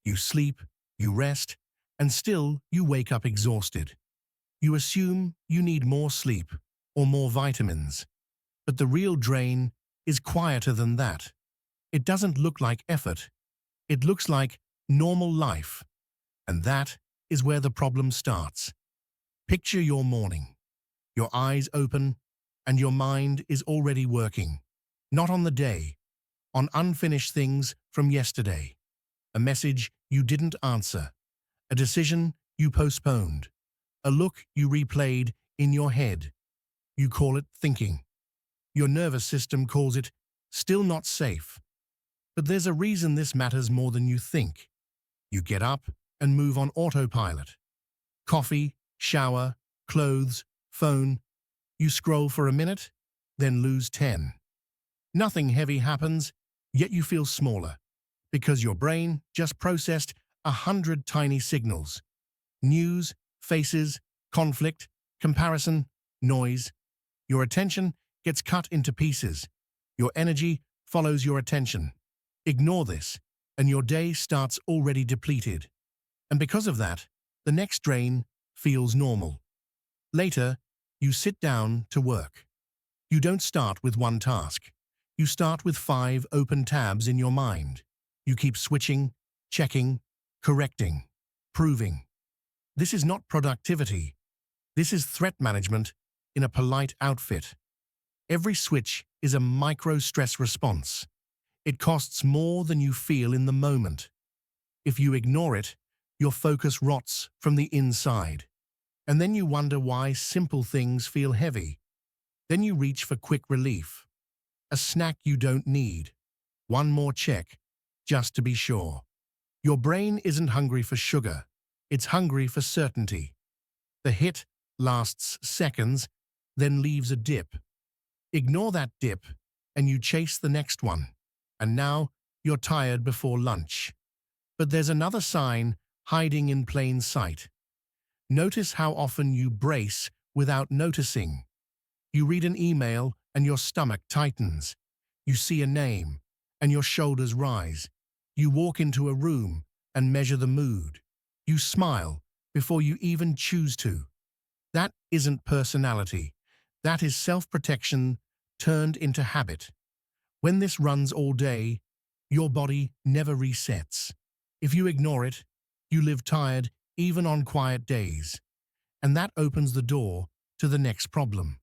You sleep, you rest, and still you wake up exhausted. You assume you need more sleep or more vitamins. But the real drain is quieter than that. It doesn't look like effort. It looks like normal life. And that is where the problem starts. Picture your morning. Your eyes open and your mind is already working. Not on the day, on unfinished things from yesterday. A message you didn't answer. A decision you postponed. A look you replayed in your head. You call it thinking. Your nervous system calls it still not safe. But there's a reason this matters more than you think. You get up and move on autopilot. Coffee, shower, clothes, phone. You scroll for a minute, then lose 10. Nothing heavy happens, yet you feel smaller, because your brain just processed 100 tiny signals. News, faces, conflict, comparison, noise. Your attention gets cut into pieces. Your energy follows your attention. Ignore this, and your day starts already depleted. And because of that, the next drain feels normal. Later, you sit down to work. You don't start with one task. You start with 5 open tabs in your mind. You keep switching, checking, correcting, proving. This is not productivity. This is threat management in a polite outfit. Every switch is a micro-stress response. It costs more than you feel in the moment. If you ignore it, your focus rots from the inside. And then you wonder why simple things feel heavy. Then you reach for quick relief. A snack you don't need. One more check, just to be sure. Your brain isn't hungry for sugar. It's hungry for certainty. The hit lasts seconds, then leaves a dip. Ignore that dip, and you chase the next one. And now you're tired before lunch. But there's another sign hiding in plain sight. Notice how often you brace without noticing. You read an email and your stomach tightens. You see a name and your shoulders rise. You walk into a room and measure the mood. You smile before you even choose to. That isn't personality. That is self-protection turned into habit. When this runs all day, your body never resets. If you ignore it, you live tired even on quiet days. And that opens the door to the next problem.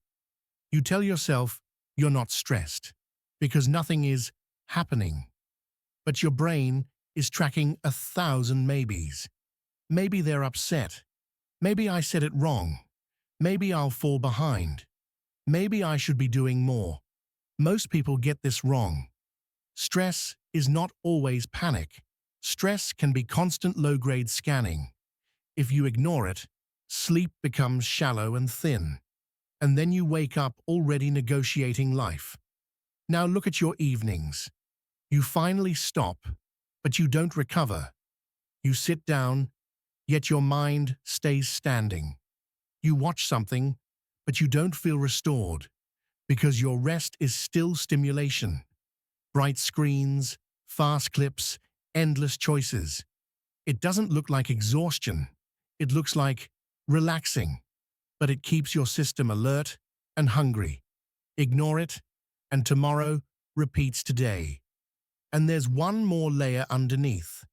You tell yourself you're not stressed because nothing is happening. But your brain is tracking 1,000 maybes. Maybe they're upset. Maybe I said it wrong. Maybe I'll fall behind. Maybe I should be doing more. Most people get this wrong. Stress is not always panic. Stress can be constant low-grade scanning. If you ignore it, sleep becomes shallow and thin. And then you wake up already negotiating life. Now look at your evenings. You finally stop, but you don't recover. You sit down, yet your mind stays standing. You watch something, but you don't feel restored, because your rest is still stimulation. Bright screens, fast clips, endless choices. It doesn't look like exhaustion. It looks like relaxing, but it keeps your system alert and hungry. Ignore it, and tomorrow repeats today. And there's one more layer underneath.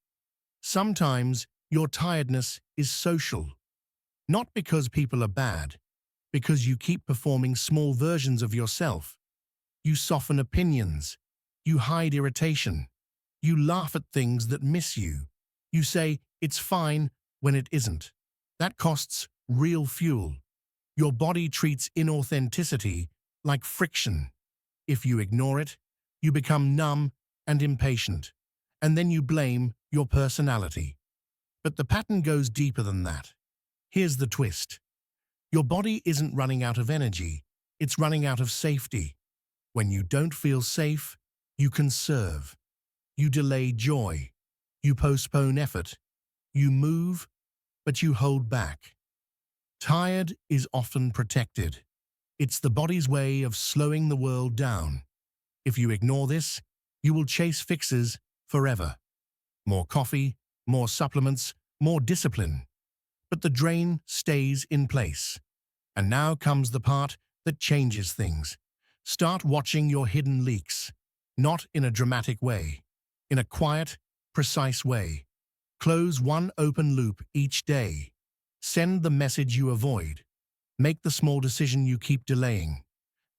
Sometimes your tiredness is social. Not because people are bad, because you keep performing small versions of yourself. You soften opinions. You hide irritation. You laugh at things that miss you. You say it's fine when it isn't. That costs real fuel. Your body treats inauthenticity like friction. If you ignore it, you become numb and impatient, and then you blame your personality. But the pattern goes deeper than that. Here's the twist. Your body isn't running out of energy, it's running out of safety. When you don't feel safe, you conserve. You delay joy. You postpone effort. You move, but you hold back. Tired is often protected. It's the body's way of slowing the world down. If you ignore this, you will chase fixes forever. More coffee, more supplements, more discipline. But the drain stays in place. And now comes the part that changes things. Start watching your hidden leaks, not in a dramatic way, in a quiet, precise way. Close one open loop each day. Send the message you avoid. Make the small decision you keep delaying.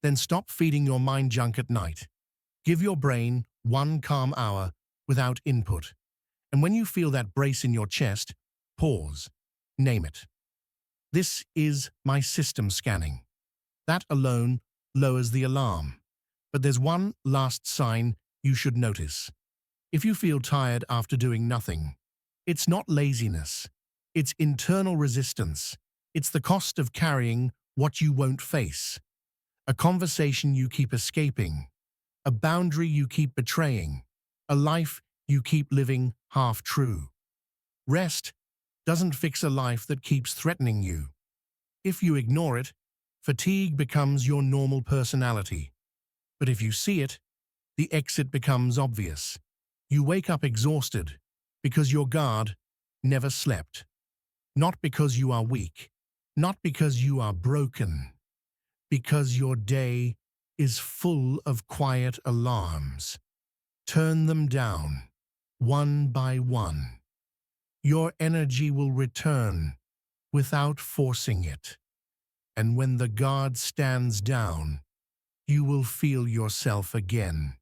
Then stop feeding your mind junk at night. Give your brain one calm hour without input. And when you feel that brace in your chest, pause. Name it. This is my system scanning. That alone lowers the alarm. But there's one last sign you should notice. If you feel tired after doing nothing, it's not laziness. It's internal resistance. It's the cost of carrying what you won't face. A conversation you keep escaping. A boundary you keep betraying. A life you keep living half true. Rest doesn't fix a life that keeps threatening you. If you ignore it, fatigue becomes your normal personality. But if you see it, the exit becomes obvious. You wake up exhausted because your guard never slept. Not because you are weak, not because you are broken, because your day is full of quiet alarms. Turn them down, one by one. Your energy will return without forcing it. And when the guard stands down, you will feel yourself again.